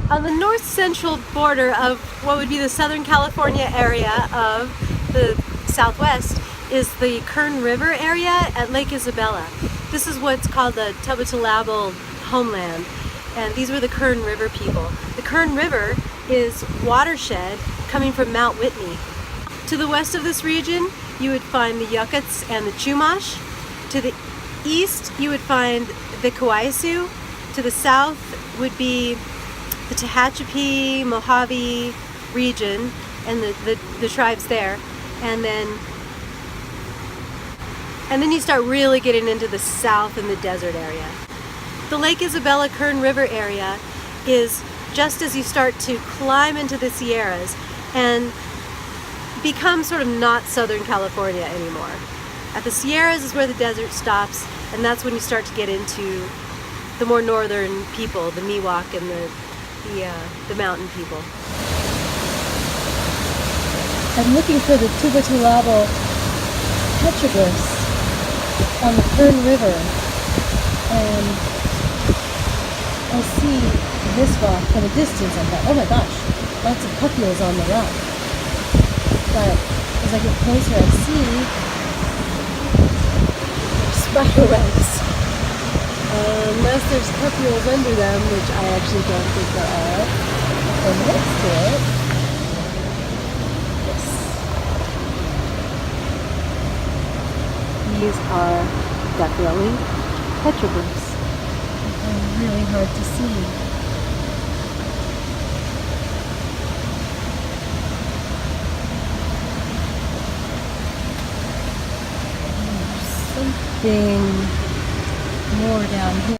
On the north central border of what would be the Southern California area of the Southwest is the Kern River area at Lake Isabella. This is what's called the ATLATL homeland, and these were the Kern River people. The Kern River is watershed coming from Mount Whitney. To the west of this region, you would find the Yucats and the Chumash. To the east, you would find the Cayuga. To the south would be the Tehachapi, Mojave region and the tribes there, and then you start really getting into the south and the desert area. The Lake Isabella Kern River area is just as you start to climb into the Sierras and become sort of not Southern California anymore. At the Sierras is where the desert stops, and that's when you start to get into the more northern people, the Miwok and the mountain people. I'm looking for the Tubatulabo petroglyphs on the Kern River, and I see this rock from a distance. I thought, oh my gosh, lots of pupules on the rock. But as I get closer, I see spider webs. Unless there's pupules under them, which I actually don't think there are. And next to it, this. These are definitely petroglyphs. They're really hard to see. There's something more down here.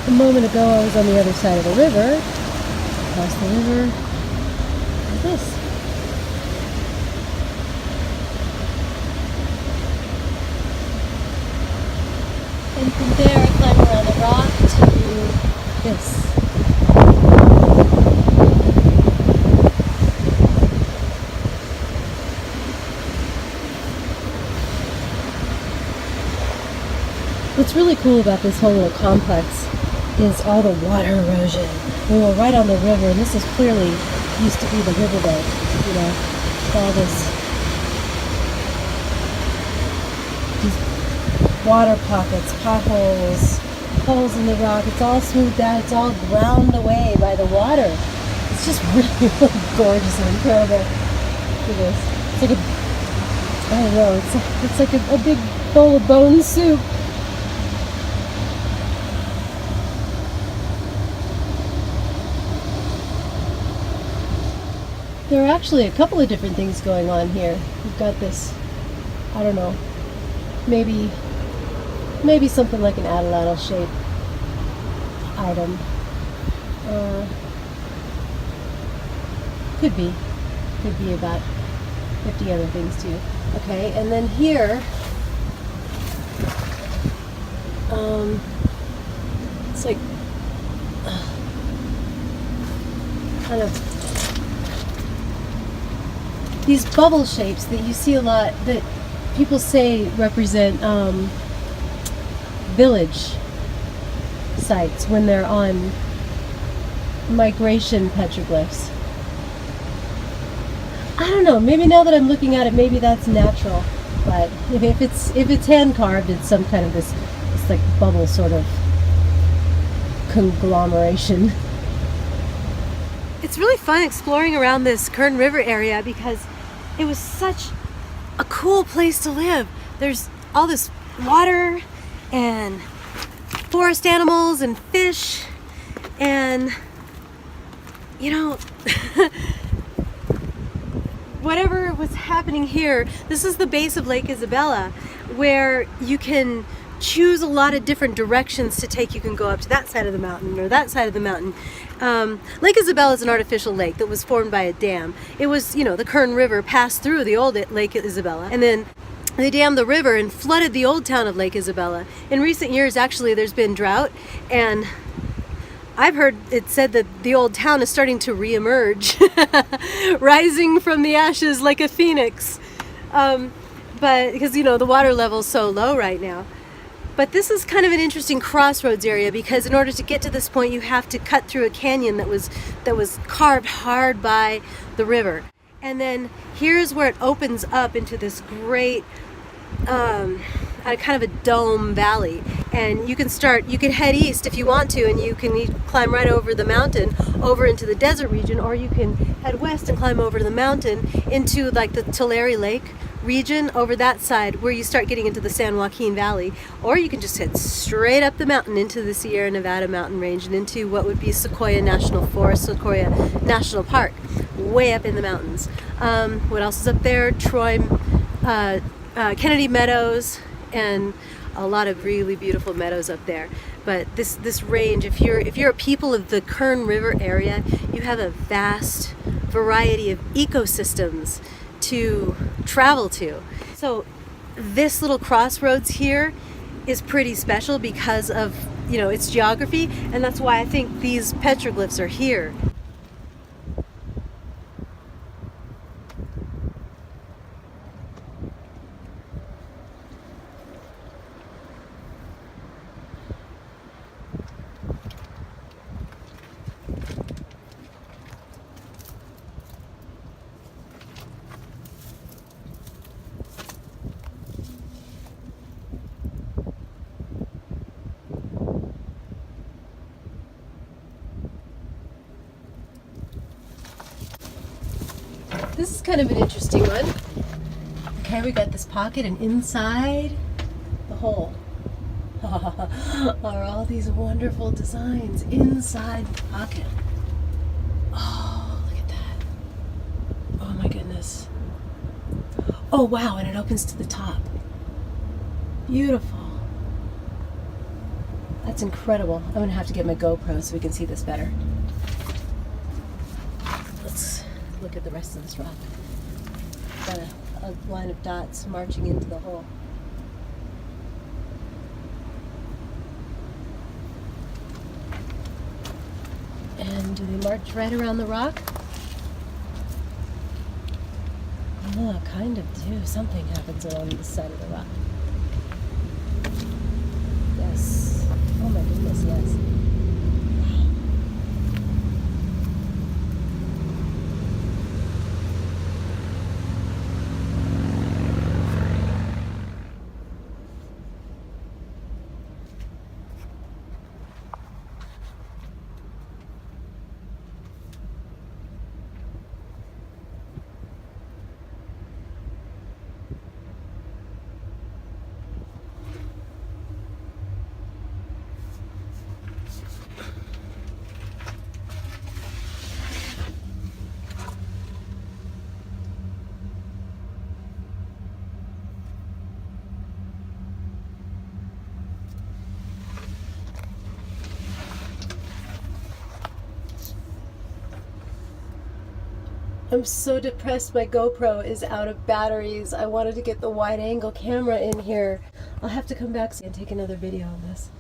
A moment ago I was on the other side of the river. Across the river is this. And from there I climb around the rock to this. What's really cool about this whole little complex is all the water erosion. We were right on the river, and this is clearly used to be the riverbed, you know, all these water pockets, potholes, holes in the rock. It's all smoothed out. It's all ground away by the water. It's just really, really gorgeous and incredible. Look at this. It's like I don't know, it's like a big bowl of bone soup. There are actually a couple of different things going on here. We've got this, I don't know, maybe something like an Atlatl shaped item. Could be about 50 other things too. Okay, and then here, it's like kind of these bubble shapes that you see a lot that people say represent village sites when they're on migration petroglyphs. I don't know, maybe now that I'm looking at it, maybe that's natural, but if it's hand carved, it's some kind of this like bubble sort of conglomeration. It's really fun exploring around this Kern River area because it was such a cool place to live. There's all this water and forest animals and fish, and you know, whatever was happening here, this is the base of Lake Isabella, where you can choose a lot of different directions to take. You can go up to that side of the mountain or that side of the mountain. Lake Isabella is an artificial lake that was formed by a dam. It was, you know, the Kern River passed through the old Lake Isabella, and then they dammed the river and flooded the old town of Lake Isabella. In recent years, actually, there's been drought, and I've heard it said that the old town is starting to reemerge, rising from the ashes like a phoenix. but because, you know, the water level's so low right now. But this is kind of an interesting crossroads area, because in order to get to this point you have to cut through a canyon that was carved hard by the river. And then here's where it opens up into this great kind of a dome valley, and you can head east if you want to, and you can climb right over the mountain over into the desert region, or you can head west and climb over the mountain into like the Tulare Lake region over that side, where you start getting into the San Joaquin Valley, or you can just head straight up the mountain into the Sierra Nevada mountain range and into what would be Sequoia National Forest, Sequoia National Park, way up in the mountains. What else is up there? Troy, Kennedy Meadows, and a lot of really beautiful meadows up there. But this range, if you're a people of the Kern River area, you have a vast variety of ecosystems to travel to. So this little crossroads here is pretty special because of, you know, its geography, and that's why I think these petroglyphs are here. This is kind of an interesting one. Okay, we got this pocket, and inside the hole are all these wonderful designs inside the pocket. Oh, look at that. Oh my goodness. Oh wow, and it opens to the top. Beautiful. That's incredible. I'm gonna have to get my GoPro so we can see this better. Let's look at the rest of this rock. Got a line of dots marching into the hole. And do they march right around the rock? Oh, kind of do. Something happens along the side of the rock. Yes. Oh my goodness, yes. I'm so depressed my GoPro is out of batteries. I wanted to get the wide angle camera in here. I'll have to come back and take another video on this.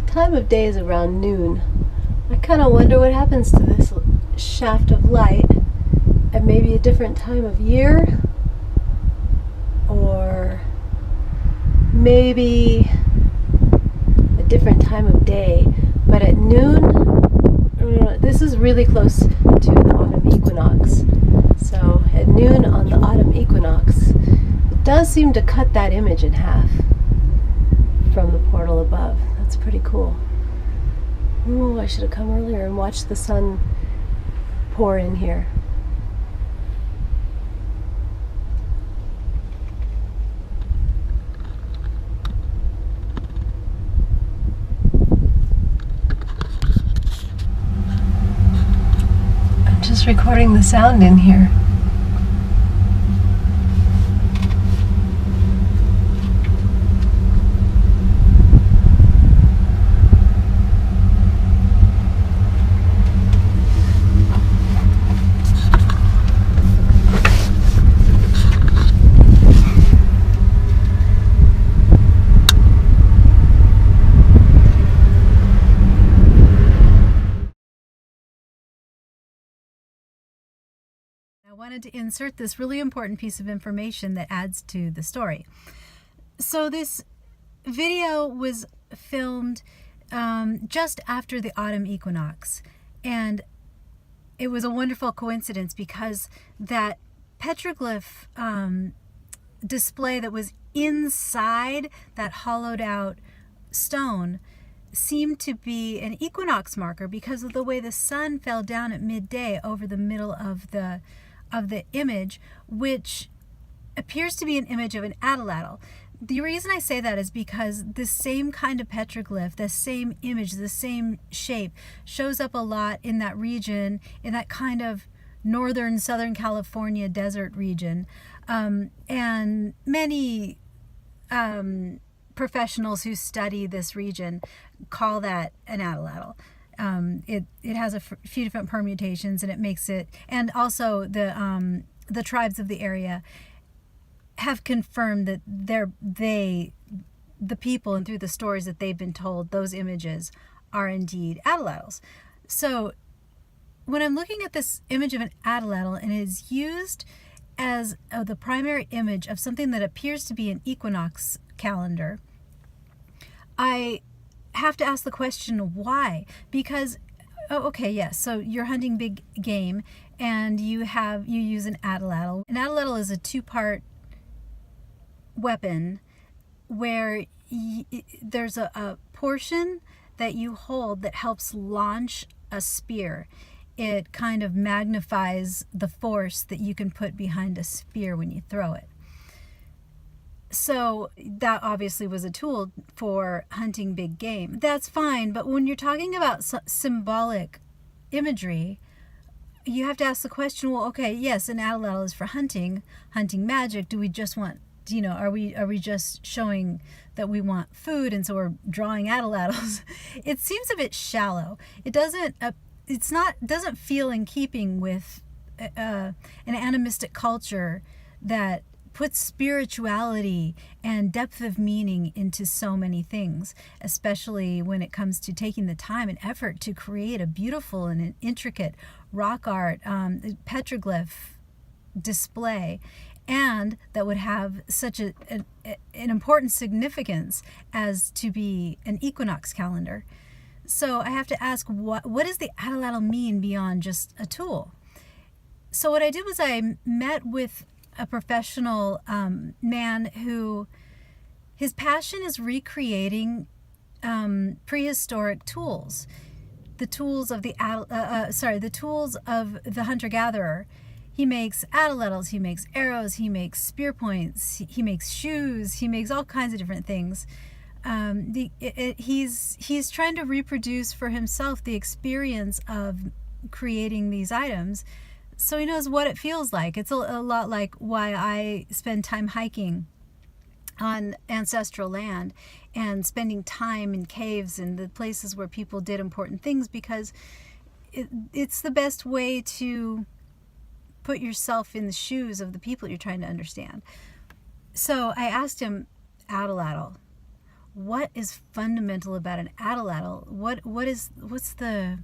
Time of day is around noon. I kind of wonder what happens to this shaft of light at maybe a different time of year, or maybe a different time of day, but at noon, this is really close to the autumn equinox. So at noon on the autumn equinox, it does seem to cut that image in half from the portal above. That's pretty cool. Oh, I should have come earlier and watched the sun pour in here. I'm just recording the sound in here. I wanted to insert this really important piece of information that adds to the story. So this video was filmed just after the autumn equinox, and it was a wonderful coincidence because that petroglyph display that was inside that hollowed out stone seemed to be an equinox marker because of the way the sun fell down at midday over the middle of the image, which appears to be an image of an Atlatl. The reason I say that is because the same kind of petroglyph, the same image, the same shape shows up a lot in that region, in that kind of northern Southern California desert region. And many professionals who study this region call that an Atlatl. It has a few different permutations, and it makes it, and also the tribes of the area have confirmed that the people, and through the stories that they've been told, those images are indeed Atlatls. So when I'm looking at this image of an Atlatl and it is used as the primary image of something that appears to be an equinox calendar, I have to ask the question, why? Because, okay, yes, so you're hunting big game and you use an Atlatl. An Atlatl is a two-part weapon where there's a portion that you hold that helps launch a spear. It kind of magnifies the force that you can put behind a spear when you throw it. So that obviously was a tool for hunting big game. That's fine, but when you're talking about symbolic imagery, you have to ask the question, well, okay, yes, an Atlatl is for hunting magic. Do we just want, are we just showing that we want food and so we're drawing Atlatls? It seems a bit shallow. It doesn't feel in keeping with an animistic culture that puts spirituality and depth of meaning into so many things, especially when it comes to taking the time and effort to create a beautiful and an intricate rock art petroglyph display, and that would have such an important significance as to be an equinox calendar. So I have to ask, what does the Atlatl mean beyond just a tool? So what I did was I met with a professional man who his passion is recreating prehistoric tools, the tools of the hunter-gatherer. He makes Atlatls, he makes arrows, he makes spear points, he makes shoes, he makes all kinds of different things. He's trying to reproduce for himself the experience of creating these items, so he knows what it feels like. It's a lot like why I spend time hiking on ancestral land and spending time in caves and the places where people did important things, because it's the best way to put yourself in the shoes of the people you're trying to understand. So I asked him, Atlatl, what is fundamental about an Atlatl? What's the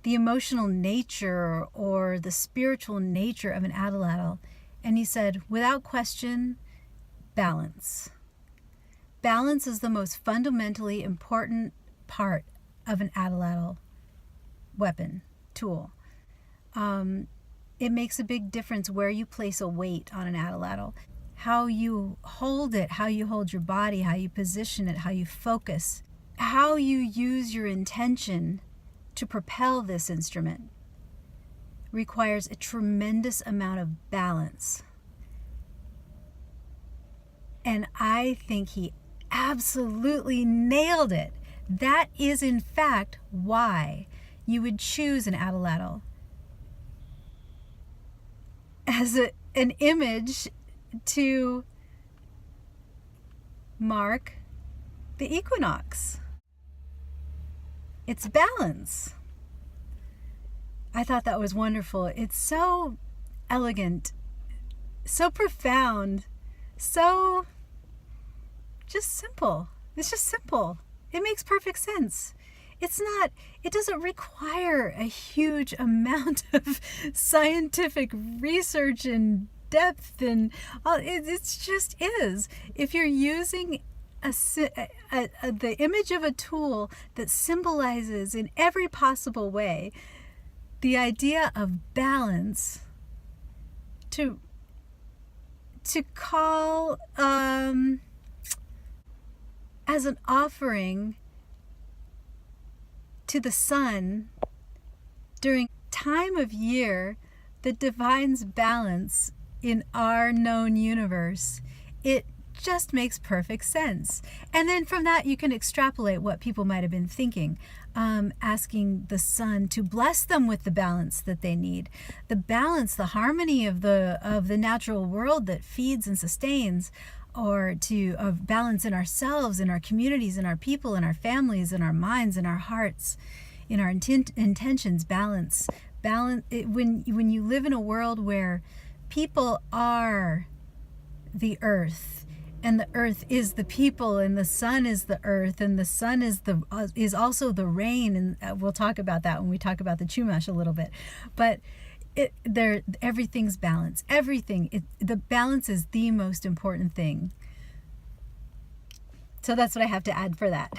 emotional nature or the spiritual nature of an Atlatl? And he said, without question, balance. Balance is the most fundamentally important part of an Atlatl weapon, tool. It makes a big difference where you place a weight on an Atlatl. How you hold it, how you hold your body, how you position it, how you focus, how you use your intention to propel this instrument requires a tremendous amount of balance. And I think he absolutely nailed it. That is, in fact, why you would choose an Atlatl as an image to mark the equinox. It's balance. I thought that was wonderful. It's so elegant, so profound, so just simple. It's just simple. It makes perfect sense. It doesn't require a huge amount of scientific research and depth, and it just is. If you're using the image of a tool that symbolizes in every possible way the idea of balance, to call as an offering to the sun during time of year that defines balance in our known universe, it just makes perfect sense. And then from that you can extrapolate what people might have been thinking, asking the sun to bless them with the balance that they need, the balance, the harmony of the natural world that feeds and sustains, or of balance in ourselves, in our communities, in our people, in our families, in our minds, in our hearts, in our intentions. Balance. When you live in a world where people are the earth, and the earth is the people, and the sun is the earth, and the sun is also the rain, and we'll talk about that when we talk about the Chumash a little bit. But everything's balance. The balance is the most important thing. So that's what I have to add for that.